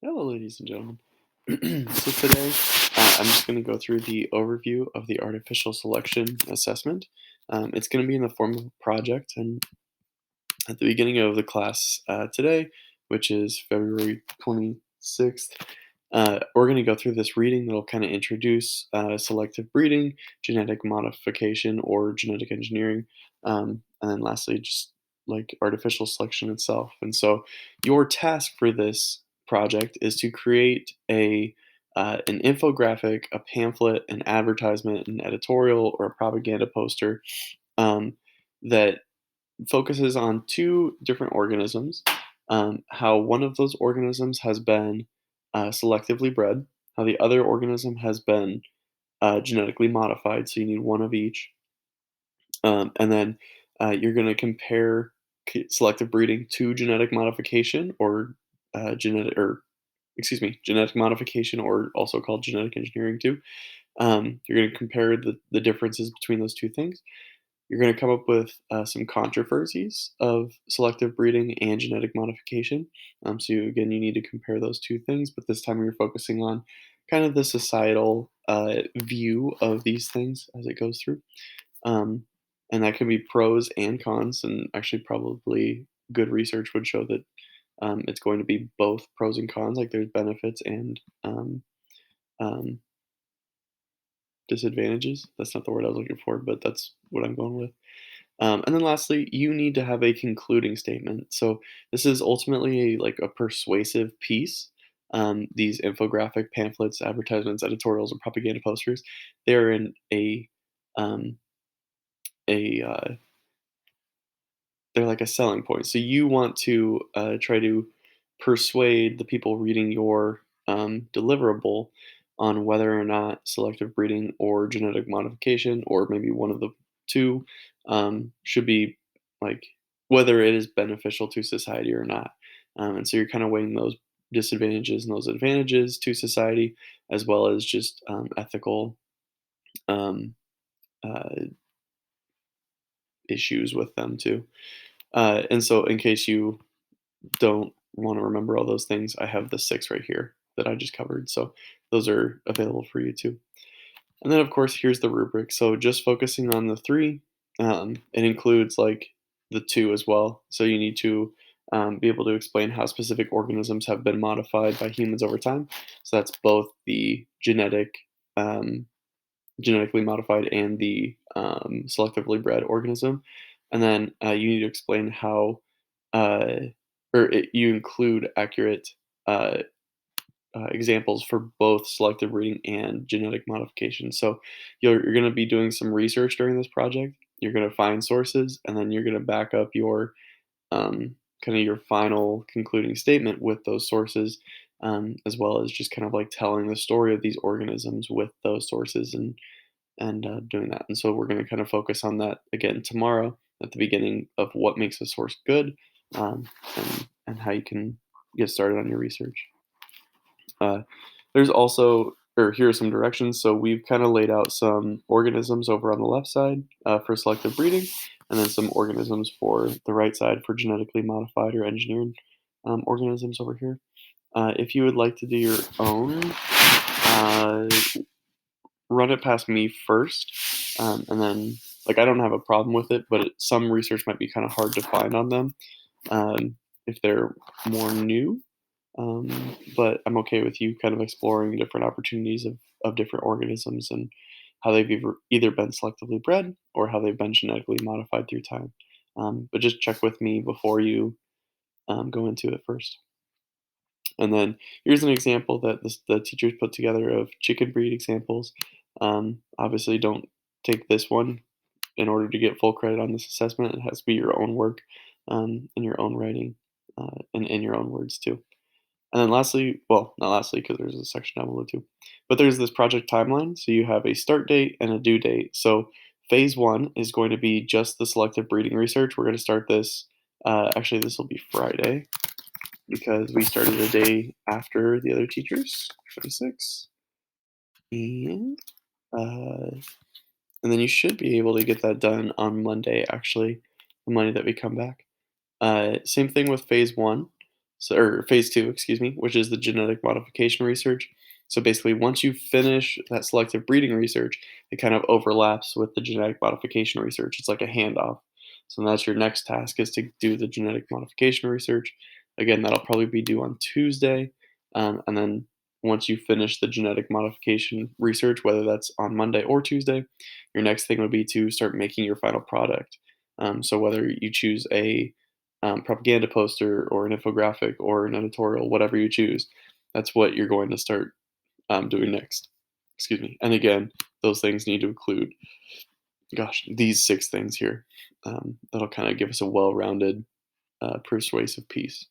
Hello, ladies and gentlemen. So today, I'm just going to go through the overview of the artificial selection assessment. It's going to be in the form of a project, and at the beginning of the class today, which is February 26th, we're going to go through this reading that'll kind of introduce selective breeding, genetic modification, or genetic engineering, and then lastly, just like artificial selection itself. And so, your task for this project is to create an infographic, a pamphlet, an advertisement, an editorial, or a propaganda poster um, that focuses on two different organisms, how one of those organisms has been selectively bred, how the other organism has been genetically modified. So you need one of each, and then you're going to compare selective breeding to genetic modification or genetic modification, or also called genetic engineering too. You're going to compare the differences between those two things. You're going to come up with some controversies of selective breeding and genetic modification. Again, you need to compare those two things, but this time you're focusing on kind of the societal view of these things as it goes through. Um, and that can be pros and cons, and actually, probably good research would show that it's going to be both pros and cons, like there's benefits and um, disadvantages. That's not the word I was looking for, but that's what I'm going with. And then lastly, you need to have a concluding statement. So this is ultimately a persuasive piece. These infographic pamphlets, advertisements, editorials, and propaganda posters, they're in um, a they're like a selling point. So you want to try to persuade the people reading your deliverable on whether or not selective breeding or genetic modification, or maybe one of the two, should be like whether it is beneficial to society or not. And so you're kind of weighing those disadvantages and those advantages to society, as well as just ethical um, uh, issues with them too. And so, in case you don't want to remember all those things, I have the 6 right here that I just covered, so those are available for you too. And then, of course, here's the rubric. So just focusing on the 3, it includes, the 2 as well. So you need to, be able to explain how specific organisms have been modified by humans over time. So that's both the um, genetically modified and the, selectively bred organism. And then, you need to explain how, uh you include accurate uh, examples for both selective breeding and genetic modification. So you're going to be doing some research during this project. You're going to find sources, and then you're going to back up your kind of your final concluding statement with those sources, as well as just kind of like telling the story of these organisms with those sources and doing that. And so we're going to kind of focus on that again tomorrow at the beginning of what makes a source good, and how you can get started on your research. Uh, there's also, or here are some directions. So we've kind of laid out some organisms over on the left side for selective breeding, and then some organisms for the right side for genetically modified or engineered organisms over here. If you would like to do your own, uh, run it past me first, and then I don't have a problem with it, but some research might be kind of hard to find on them if they're more new. But I'm okay with you kind of exploring different opportunities of different organisms and how they've either been selectively bred or how they've been genetically modified through time. But just check with me before you go into it first. And then here's an example that the teachers put together of chicken breed examples. Obviously, don't take this one in order to get full credit on this assessment. It has to be your own work, in your own writing, and in your own words too. And then lastly, well, not lastly, because there's a section down below too, but there's this project timeline. So you have a start date and a due date. So phase one is going to be just the selective breeding research. We're going to start this. Actually, this will be Friday because we started a day after the other teachers, 26. And, uh, and then you should be able to get that done on Monday, actually, the Monday that we come back. Same thing with phase one. So, or phase two, excuse me, which is the genetic modification research. So basically, once you finish that selective breeding research, it kind of overlaps with the genetic modification research. It's like a handoff. So that's your next task is to do the genetic modification research. Again, that'll probably be due on Tuesday. And then once you finish the genetic modification research, whether that's on Monday or Tuesday, your next thing would be to start making your final product. So whether you choose a propaganda poster or an infographic or an editorial, whatever you choose, that's what you're going to start doing next. Excuse me. And again, those things need to include, gosh, these six things here. That'll kind of give us a well-rounded, persuasive piece.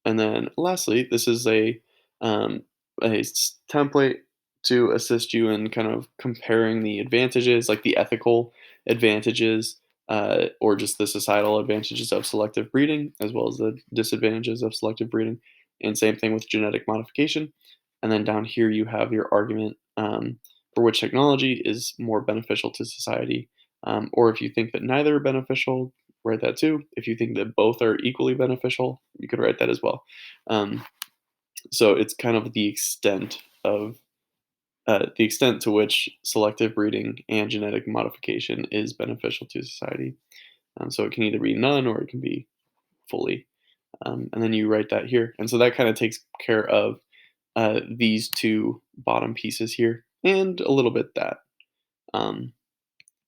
And then lastly, this is um, template to assist you in kind of comparing the advantages, like the ethical advantages, or just the societal advantages of selective breeding, as well as the disadvantages of selective breeding. And same thing with genetic modification. And then down here, you have your argument for which technology is more beneficial to society. Or if you think that neither are beneficial, write that too. If you think that both are equally beneficial, you could write that as well. Um, so it's kind of the extent to which selective breeding and genetic modification is beneficial to society. So it can either be none or it can be fully. And then you write that here. And so that kind of takes care of these two bottom pieces here and a little bit that. Um,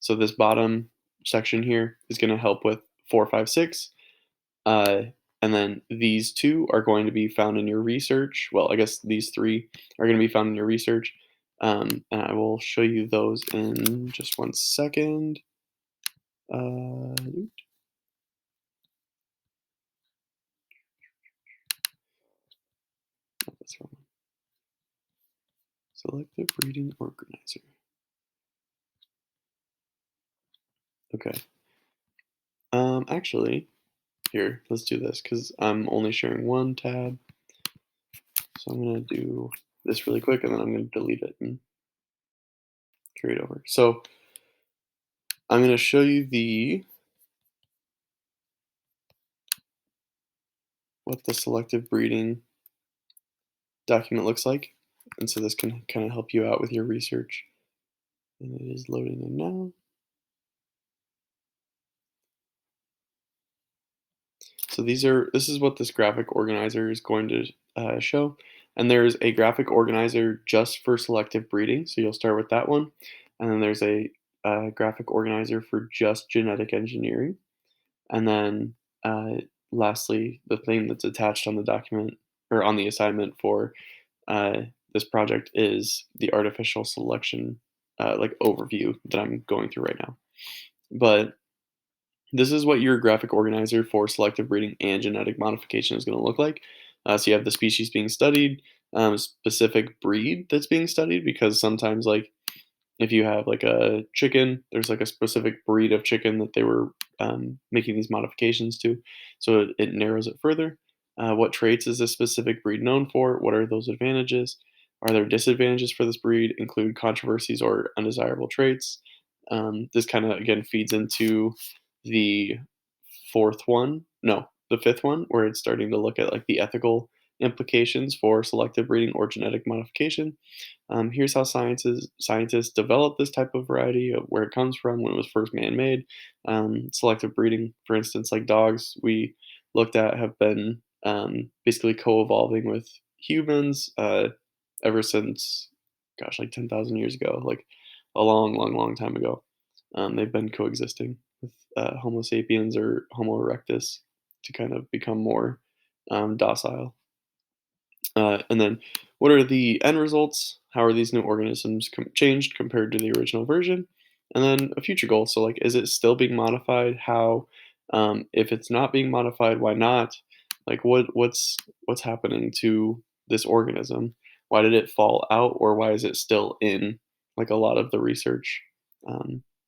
so this bottom section here is going to help with 4, 5, 6. Uh, and then these two are going to be found in your research. Well, I guess these three are going to be found in your research. And I will show you those in just one second. That's the wrong one. Selective breeding organizer. Okay. Actually, here, let's do this because I'm only sharing one tab. So I'm going to do this really quick and then I'm going to delete it and carry it over. So I'm going to show you what the selective breeding document looks like. And so this can kind of help you out with your research. And it is loading in now. So this is what this graphic organizer is going to show. And there's a graphic organizer just for selective breeding. So you'll start with that one. And then there's a graphic organizer for just genetic engineering. And then lastly, the thing that's attached on the document or on the assignment for uh, this project is the artificial selection like overview that I'm going through right now. But this is what your graphic organizer for selective breeding and genetic modification is going to look like. So you have the species being studied, specific breed that's being studied, because sometimes like if you have like a chicken, there's like a specific breed of chicken that they were making these modifications to. So it narrows it further. What traits is this specific breed known for? What are those advantages? Are there disadvantages for this breed? Include controversies or undesirable traits. This kind of again feeds into the fourth one. No, the fifth one, where it's starting to look at like the ethical implications for selective breeding or genetic modification. Here's how scientists developed this type of variety, of where it comes from, when it was first man-made. Selective breeding, for instance, like dogs we looked at, have been basically co-evolving with humans ever since, gosh, like 10,000 years ago, like a long, long, long time ago. They've been coexisting with Homo sapiens or Homo erectus to kind of become more docile. And then, what are the end results? How are these new organisms changed compared to the original version? And then a future goal. So, like, is it still being modified? How? If it's not being modified, why not? Like, what's happening to this organism? Why did it fall out, or why is it still in like a lot of the research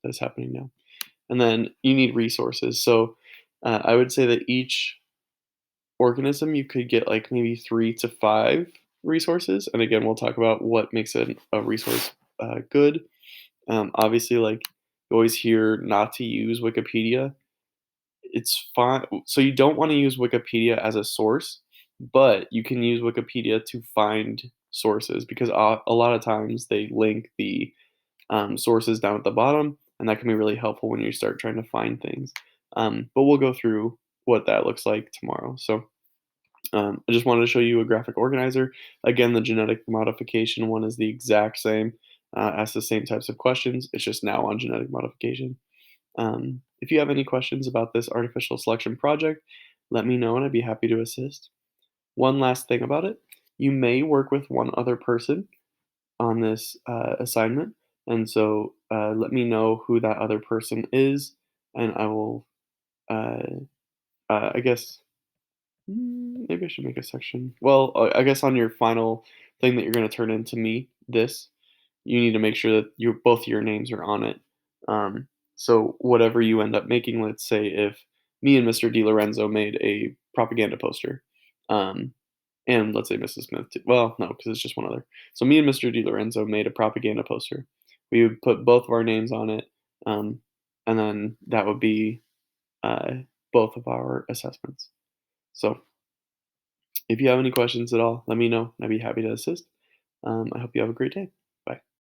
that's happening now? And then you need resources. So, I would say that each organism, you could get like maybe 3 to 5 resources, and again, we'll talk about what makes a resource, good. Obviously, like, you always hear not to use Wikipedia it's fine. So you don't want to use Wikipedia as a source, but you can use Wikipedia to find sources because a lot of times they link the sources down at the bottom, and that can be really helpful when you start trying to find things. But we'll go through what that looks like tomorrow. So I just wanted to show you a graphic organizer. Again, the genetic modification one is the exact same, asks the same types of questions. It's just now on genetic modification. If you have any questions about this artificial selection project, let me know and I'd be happy to assist. One last thing about it, you may work with one other person on this assignment, and so let me know who that other person is, and I will, uh, I guess, maybe I should make a section. Well, I guess on your final thing that you're going to turn into me, this, you need to make sure that both your names are on it. So whatever you end up making, let's say if me and Mr. DiLorenzo made a propaganda poster, um, and let's say Mrs. Smith too. Well, no, because it's just one other. So me and Mr. DiLorenzo made a propaganda poster. We would put both of our names on it, um, and then that would be uh, both of our assessments. So if you have any questions at all, let me know. I'd be happy to assist. I hope you have a great day.